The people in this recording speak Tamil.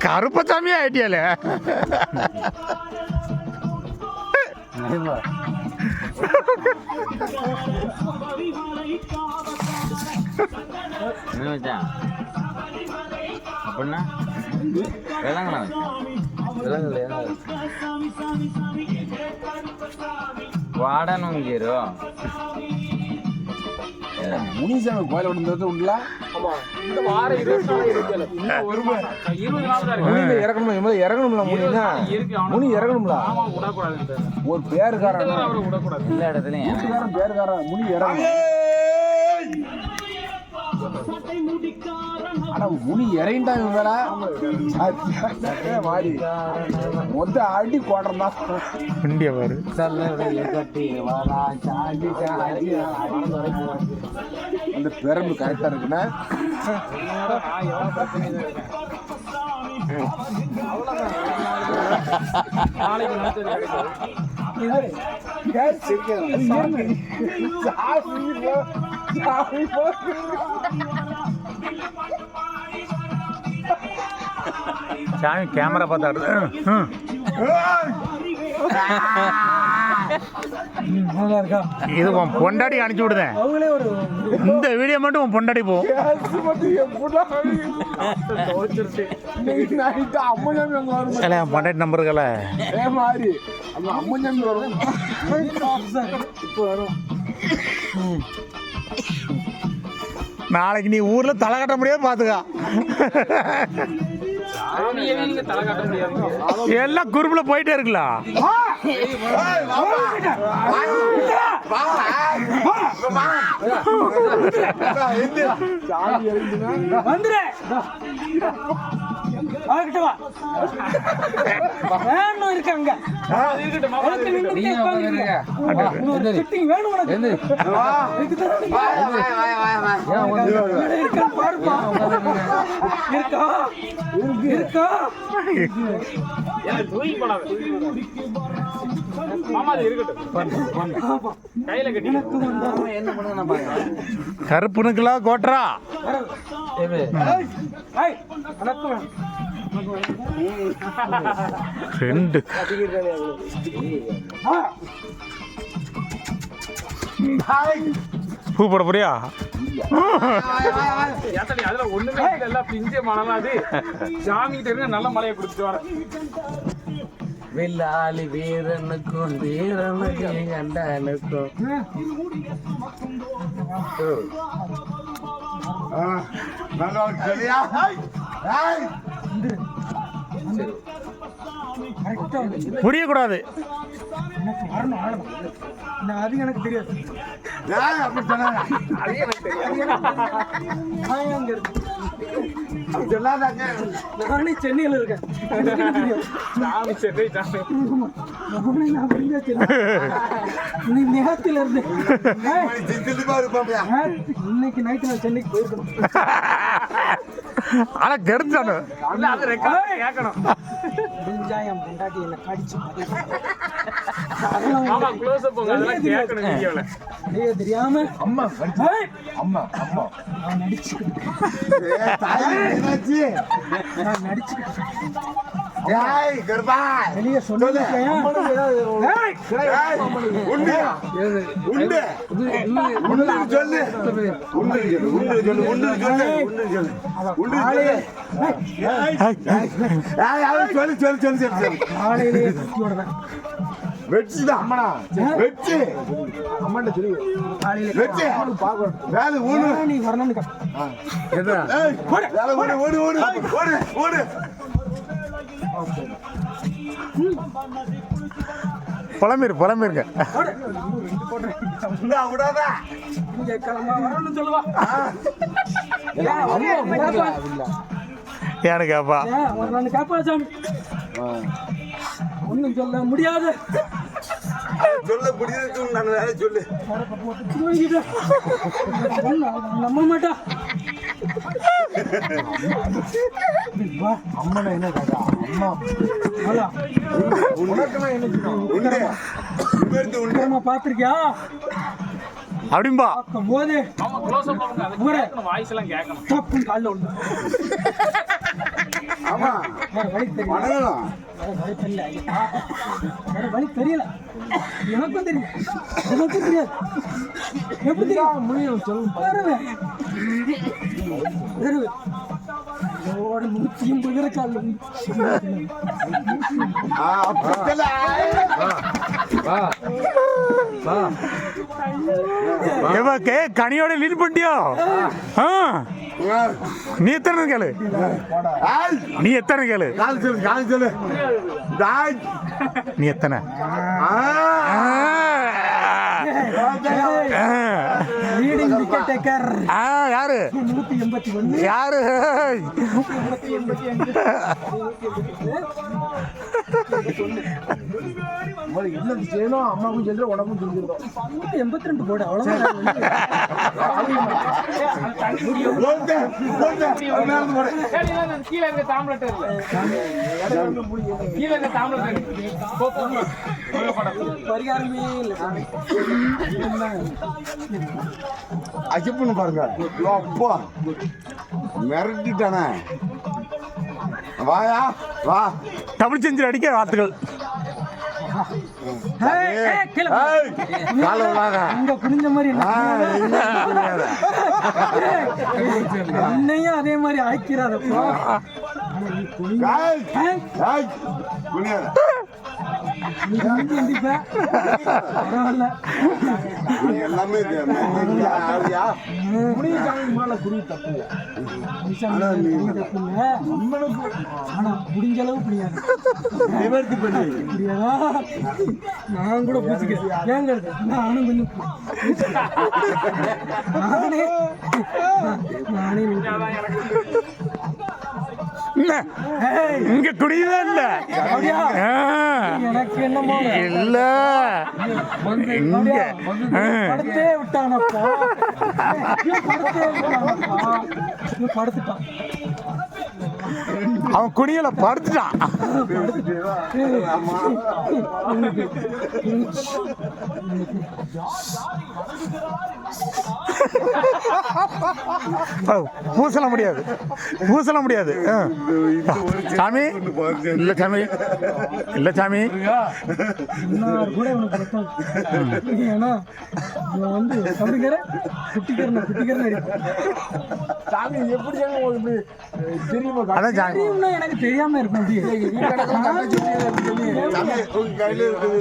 கருப்பசாமியே ஆயிட்டியால. அப்படின்னா விலங்கலாம் விலங்குல வாடனுங்கிரோ முனிசாமி கோயில் விடுறது உண்டுல. இறக்கணும்ல இறங்கணும்ல முனினா முனி இறங்கணும்ல. ஒரு பேருக்காரன் எல்லா இடத்துலயும் பேருக்காரன் முனி இறங்கணும். ஆனா முனி இறங்கிட்டாங்க வேலை மாறி மொத்த அடி கோடுறா இந்தியா பாரு. அந்த பெரம்பு கரெக்டா இருக்குன்னா சாமி கேமரா பார்த்தாரு. இது உன் பொண்டாடி அனுப்பிச்சு விடுதேன். இந்த வீடியோ மட்டும் உன் பொண்டாடி போகும். என் பொண்டாடி நம்பருக்கல அம்மஞ்சாமி வரும். இப்போ வரும். நாளைக்கு நீ ஊர்ல தலை கட்ட முடியாது பாத்துக்கா. எல்லாம் குரூப்ல போயிட்டே இருக்கலாம். இருக்காங்க கருப்புனுக்குலா கோட்டரா ரெண்டு பூ போட போறியா? அதுல ஒண்ணுமே எல்லாம் பிஞ்ச மழை. அது சாமி தெரிஞ்ச நல்ல மழையை கொடுத்துட்டு வர வெள்ளாளி வீரனுக்கும் வீரனுக்கும் கண்டனுக்கும் புரியக்கூடாது. அது எனக்கு தெரியாது. நானே சென்னையில் இருக்கேன். நேரத்தில் இருந்தேன். இன்னைக்கு நைட்டு நான் சென்னைக்கு போயிருக்கணும். ஆனா தெரிஞ்சானு கேட்கணும். பொண்டாட்டி என்ன கடிச்சு தெரியாம அம்மா அம்மா அம்மா நான் நடிச்சுக்கிட்டு வெளியே சொல்லுங்க. வெச்சுதான் அம்மனா வெச்சு அம்மாண்ட சொல்லி வெச்சு வேலை ஊடு நீ வரணும்னு வேலை ஓடு ஓடு ஓடு ஓடு புலம்பிருங்க. விடாதா சொல்லுவா எனக்கு அப்பா கேப்பா சாமி ஒன்னும் சொல்ல முடியாது. சொல்ல முடியாது. நான் வேலை சொல்லு நம்ப மாட்டா. அம்மனா என்ன கேட்டா அம்மா உனக்கு என்ன பாத்திருக்கியா? அப்படிம்பா போது அவங்க க்ளோஸ் அப் பண்ணுங்க அது கேட்கணும் வாய்ஸ் எல்லாம் கேட்கணும் டப்புன்னு கால்ல விழுந்து. ஆமா வேற வழி தெரியல. வணங்கலாம் வேற வழி தெரியல. வேற வழி தெரியல. எனக்கும் தெரியும். எனக்கும் தெரியாது. எப்படி தெரியும்? முடியும் சொல்லுங்க. வருவே. இதோட 180 கால்ல விழுந்து. அப்பல எவக்கே கனியோட லீட் பண்ணிட்டியோ நீ எத்தனை கேளு நீ எத்தனை கேளு கால் சொல்லு டாய் நீ எத்தனை லீடிங் விக்கெட் டேக்கர் யாரு 181. யாரு 182 போடு அவ்வளவுதான். கீழே இருக்க தாம்பளட் இல்ல கீழே இருக்க தாம்பளட் பரிகாரமே இல்லை. அஜிப்புன்னு பாருங்க அப்பா மிரட்டிட்டானே வாயா வா டபுள் செஞ்சுரி அடிக்க வாழ்த்துக்கள் கால விடாத இங்க குனிஞ்ச மாதிரி என்னையும் அதே மாதிரி ஆக்கிறாதப்பா. பரவாயில்ல எல்லாமே ஆனா முடிஞ்ச அளவு புரியாது. புரியாதா? நான் கூட பூச்சிக்கிறேன். ஏங்க நானும் கொஞ்சம் நானே இங்க குடியவே இல்ல எனக்கு என்னமோ இல்ல இங்க படுத்தே விட்டானப்பா. படுத்தே விட்டானப்பா. படுத்துட்டான். அவன் குடியல படுத்துட்டான் பூசல முடியாது பூசல முடியாது சாமி இல்ல சாமி இல்ல சாமி கூட உனக்கு ஏன்னா இவன் வந்து அப்படிங்கிற குட்டிக்கிறேன் அதான் சாமி தெரியும்னா எனக்கு தெரியாம இருக்கும். கையில இருக்குது